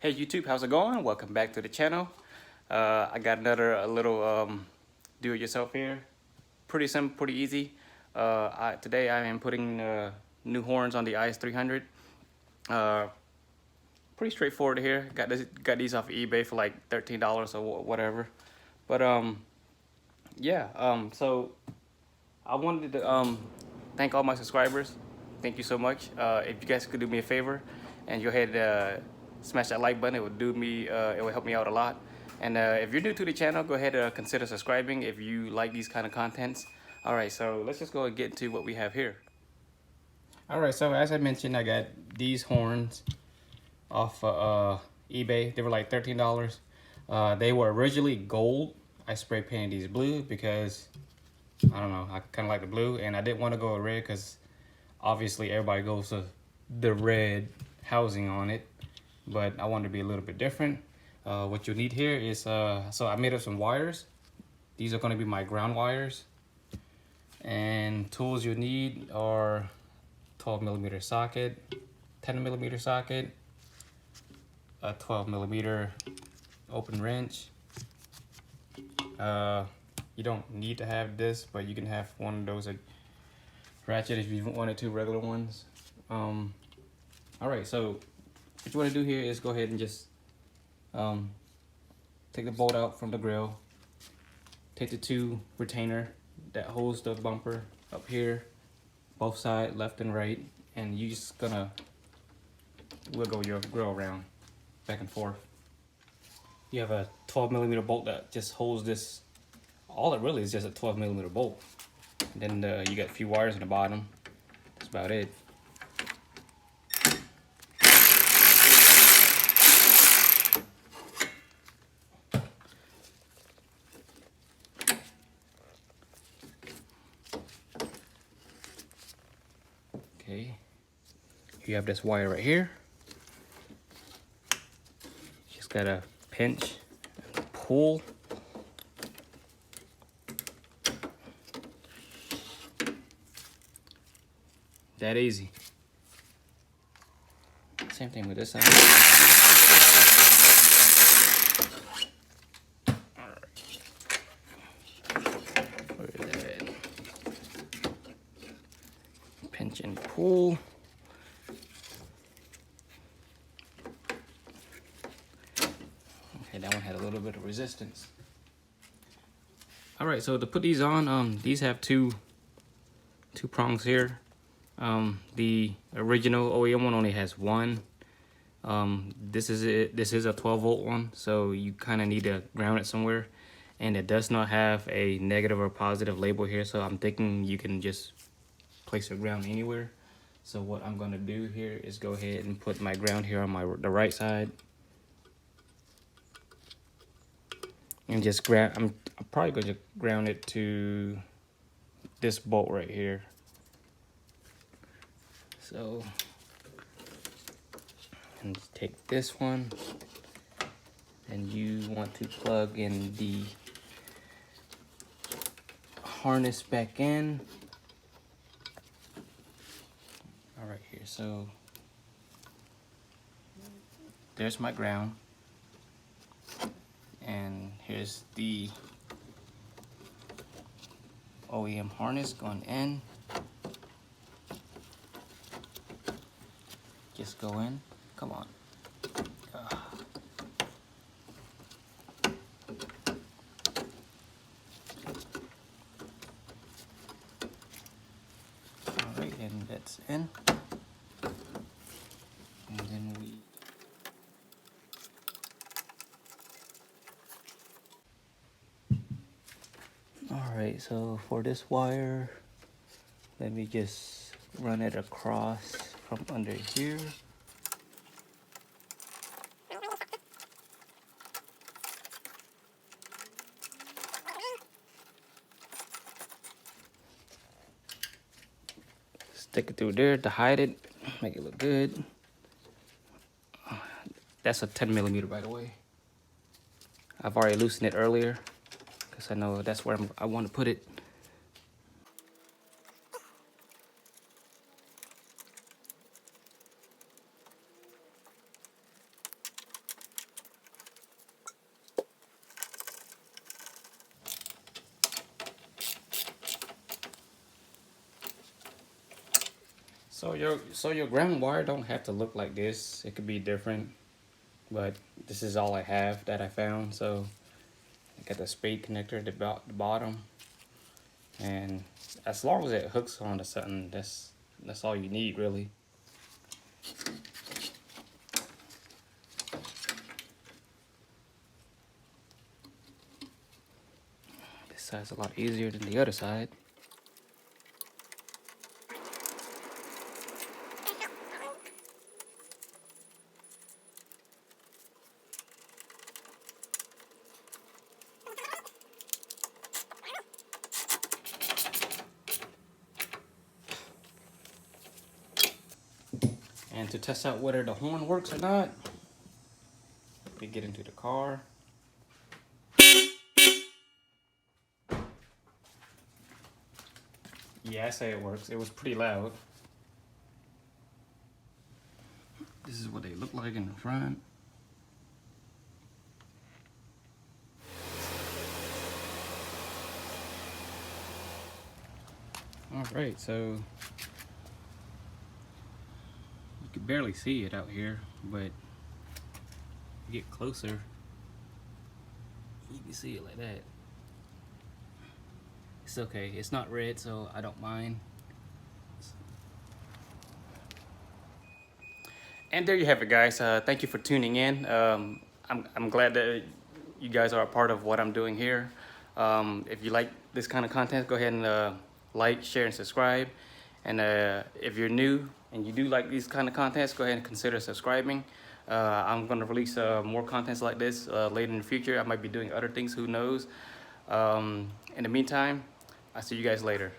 Hey YouTube, how's it going? Welcome back to the channel. I got another little do-it-yourself here. Pretty simple, pretty easy. Today I am putting new horns on the IS300. Pretty straightforward here. Got these off of eBay for like $13 or whatever. But so I wanted to thank all my subscribers. Thank you so much. If you guys could do me a favor and go ahead and smash that like button, it would do me. It would help me out a lot. And if you're new to the channel, go ahead and consider subscribing if you like these kind of contents. All right, so let's just go and get into what we have here. All right, so as I mentioned, I got these horns off eBay. They were like $13. They were originally gold. I spray painted these blue because I don't know, I kind of like the blue, and I didn't want to go with red because obviously everybody goes to the red housing on it, but I wanted to be a little bit different. What you need here is, so I made up some wires. These are going to be my ground wires, and tools you need are 12mm socket, 10mm socket, a 12mm open wrench. You don't need to have this, but you can have one of those at Ratchet if you wanted two regular ones. All right, so what you want to do here is go ahead and just take the bolt out from the grill. Take the two retainer that holds the bumper up here, both sides, left and right, and you just gonna wiggle your grill around back and forth. You have a 12mm bolt that just holds this. All it really is just a 12mm bolt. And then you got a few wires in the bottom. That's about it. Okay. You have this wire right here. Just gotta pinch and pull. That easy. Same thing with this side. Where is that? Pinch and pull. Okay, that one had a little bit of resistance. All right, so to put these on, these have two prongs here. The original OEM one only has one. This is it. This is a 12-volt one, so you kind of need to ground it somewhere, and it does not have a negative or positive label here, so I'm thinking you can just place it ground anywhere. So what I'm going to do here is go ahead and put my ground here on the right side, and just ground. I'm probably going to ground it to this bolt right here. So, and take this one, and you want to plug in the harness back in. All right, here, so there's my ground, and here's the OEM harness going in. Just go in. Come on. Alright, and that's in. And then we alright, so for this wire, let me just run it across from under here. Stick it through there to hide it, make it look good. That's a 10mm, by the way. I've already loosened it earlier because I know that's where I want to put it. So your ground wire don't have to look like this. It could be different, but this is all I have that I found. So I got the spade connector at the bottom, and as long as it hooks onto something, that's all you need really. This side's a lot easier than the other side. And to test out whether the horn works or not, we get into the car. Yeah, I say it works. It was pretty loud. This is what they look like in the front. All right, so you can barely see it out here, but you get closer, you can see it like that. It's okay. It's not red, so I don't mind. And there you have it, guys. Thank you for tuning in. I'm glad that you guys are a part of what I'm doing here. If you like this kind of content, go ahead and like, share, and subscribe. And if you're new and you do like these kind of contents, go ahead and consider subscribing. I'm going to release more contents like this later in the future. I might be doing other things, who knows. In the meantime, I'll see you guys later.